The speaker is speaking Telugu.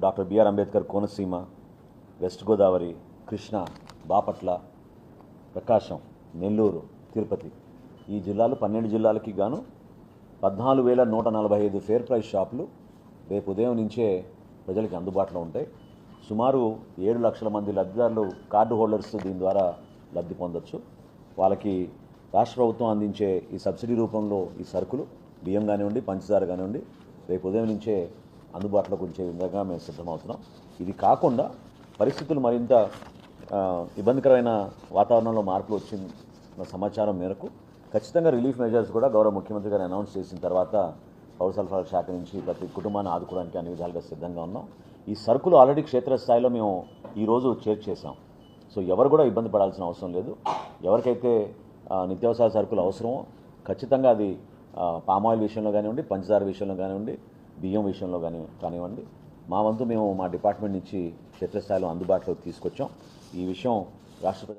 Doctor BR Ambedkar Konaseema, west Godavari, Krishna, Bapatla, Prakasam, Nellore, Tirupati ఈ జిల్లాలు 12 జిల్లాలకి గాను 14,145 ఫేర్ ప్రైస్ షాపులు రేపు ఉదయం నుంచే ప్రజలకి అందుబాటులో ఉంటాయి. సుమారు 7 లక్షల మంది లబ్ధిదారులు కార్డు హోల్డర్స్ దీని ద్వారా లబ్ధి పొందొచ్చు. వాళ్ళకి రాష్ట్ర ప్రభుత్వం అందించే ఈ సబ్సిడీ రూపంలో ఈ సరుకులు బియ్యం కానివ్వండి, పంచదార కానివ్వండి రేపు ఉదయం నుంచే అందుబాటులోకి ఉంచే విధంగా మేము సిద్ధమవుతున్నాం. ఇది కాకుండా పరిస్థితులు మరింత ఇబ్బందికరమైన వాతావరణంలో మార్పులు వచ్చిన సమాచారం మేరకు ఖచ్చితంగా రిలీఫ్ మెజర్స్ కూడా గౌరవ ముఖ్యమంత్రి గారు అనౌన్స్ చేసిన తర్వాత పౌర సరఫరాల శాఖ నుంచి ప్రతి కుటుంబాన్ని ఆదుకోవడానికి అన్ని విధాలుగా సిద్ధంగా ఉన్నాం. ఈ సరుకులు ఆల్రెడీ క్షేత్రస్థాయిలో మేము ఈరోజు చేర్చేసాం. సో ఎవరు కూడా ఇబ్బంది పడాల్సిన అవసరం లేదు. ఎవరికైతే నిత్యావసర సరుకులు అవసరమో ఖచ్చితంగా అది పామాయిల్ విషయంలో కానివ్వండి, పంచదార విషయంలో కానివ్వండి, బియ్యం విషయంలో కానివ్వండి మా వంతు మేము మా డిపార్ట్మెంట్ నుంచి క్షేత్రస్థాయిలో అందుబాటులోకి తీసుకొచ్చాం. ఈ విషయం రాష్ట్ర